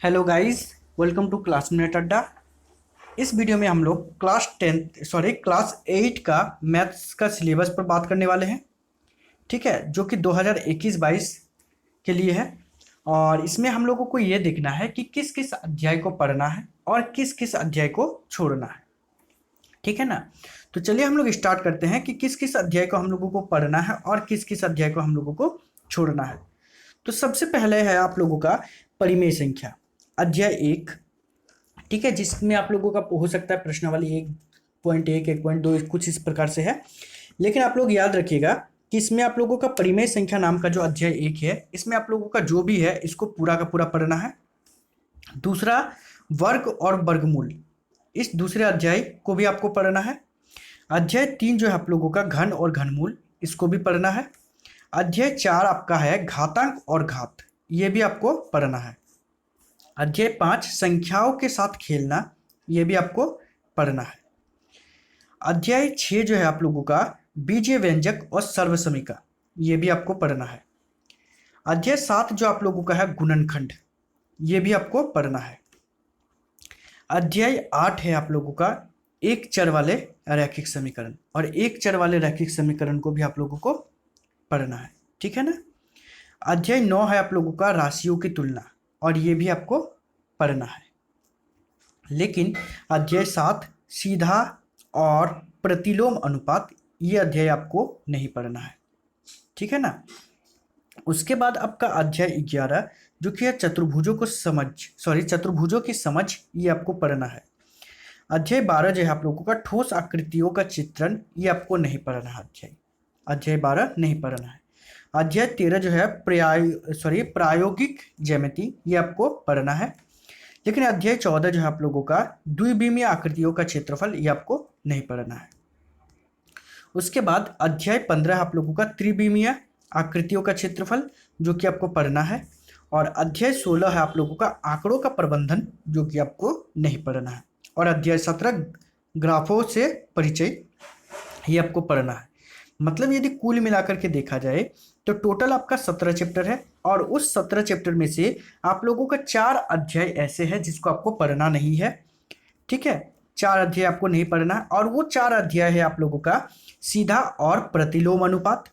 Hello guys, welcome to classmate Adda. इस video में हम लोग क्लास 8 का मैथ्स का सिलेबस पर बात करने वाले हैं। ठीक है, जो कि 2021-22 के लिए है। और इसमें हम लोगों को ये देखना है कि किस किस अध्याय को पढ़ना है और किस किस अध्याय को छोड़ना है। ठीक है ना। तो चलिए हम लोग स्टार्ट करते हैं कि किस किस अध्याय को हम लोगों को पढ़ना है और किस किस अध्याय को हम लोगों को छोड़ना है। तो सबसे पहले है आप लोगों का परिमेय संख्या, अध्याय 1। ठीक है, जिसमें आप लोगों का हो सकता है प्रश्नावली 1.1, 1.2 कुछ इस प्रकार से है। लेकिन आप लोग याद रखिएगा कि इसमें आप लोगों का परिमेय संख्या नाम का जो अध्याय 1 है, इसमें आप लोगों का जो भी है इसको पूरा का पूरा पढ़ना है। दूसरा, वर्ग और वर्गमूल, इस दूसरे अध्याय को भी आपको पढ़ना है। अध्याय 3 जो है आप लोगों का घन और घनमूल, इसको भी पढ़ना है। अध्याय 4 आपका है घातांक और घात, ये भी आपको पढ़ना है। अध्याय 5 संख्याओं के साथ खेलना, ये भी आपको पढ़ना है। अध्याय 6 जो है आप लोगों का बीजीय व्यंजक और सर्वसमीका, ये भी आपको पढ़ना है। अध्याय 7 जो आप लोगों का है गुणनखंड, ये भी आपको पढ़ना है। अध्याय 8 है आप लोगों का एक चर वाले रैखिक समीकरण, और एक चर वाले रैखिक समीकरण को भी आप लोगों को पढ़ना है। ठीक है ना। अध्याय 9 है आप लोगों का राशियों की तुलना, और ये भी आपको पढ़ना है। लेकिन अध्याय 7 सीधा और प्रतिलोम अनुपात, ये अध्याय आपको नहीं पढ़ना है। ठीक है ना। उसके बाद आपका अध्याय 11 जो कि है चतुर्भुजों की समझ, ये आपको पढ़ना है। अध्याय 12 जो है आप लोगों का ठोस आकृतियों का चित्रण, ये आपको नहीं पढ़ना है। अध्याय 12 नहीं पढ़ना है। अध्याय 13 जो है प्रायोगिक ज्यामिति, ये आपको पढ़ना है। लेकिन अध्याय 14 जो है आप लोगों का द्विविमीय आकृतियों का क्षेत्रफल, ये आपको नहीं पढ़ना है। उसके बाद अध्याय 15 आप लोगों का त्रिविमीय आकृतियों का क्षेत्रफल, जो कि आपको पढ़ना है। और अध्याय 16 है आप लोगों का आंकड़ों का प्रबंधन, जो कि आपको नहीं पढ़ना है। और अध्याय 17 ग्राफों से परिचय, ये आपको पढ़ना है। मतलब यदि कुल मिलाकर के देखा जाए तो टोटल आपका 17 चैप्टर है, और उस 17 चैप्टर में से आप लोगों का 4 अध्याय ऐसे हैं जिसको आपको पढ़ना नहीं है। ठीक है, 4 अध्याय आपको नहीं पढ़ना है, और वो 4 अध्याय है आप लोगों का सीधा और प्रतिलोम अनुपात।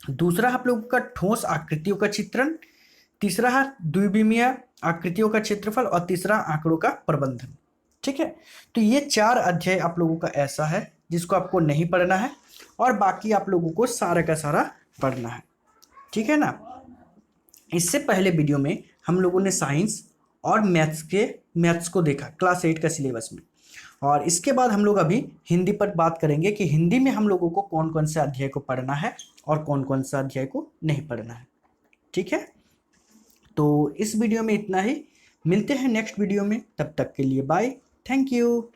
दूसरा आप लोगों का ठोस आकृतियों का चित्रण। तीसरा है द्विविमीय आकृतियों का क्षेत्रफल, और तीसरा आंकड़ों का प्रबंधन। ठीक है, तो ये 4 अध्याय आप लोगों का ऐसा है जिसको आपको नहीं पढ़ना है, और बाकी आप लोगों को सारा का सारा पढ़ना है। ठीक है ना। इससे पहले वीडियो में हम लोगों ने साइंस और मैथ्स को देखा क्लास 8 का सिलेबस में, और इसके बाद हम लोग अभी हिंदी पर बात करेंगे कि हिंदी में हम लोगों को कौन कौन से अध्याय को पढ़ना है और कौन कौन सा अध्याय को नहीं पढ़ना है। ठीक है, तो इस वीडियो में इतना ही। मिलते हैं नेक्स्ट वीडियो में, तब तक के लिए बाय, थैंक यू।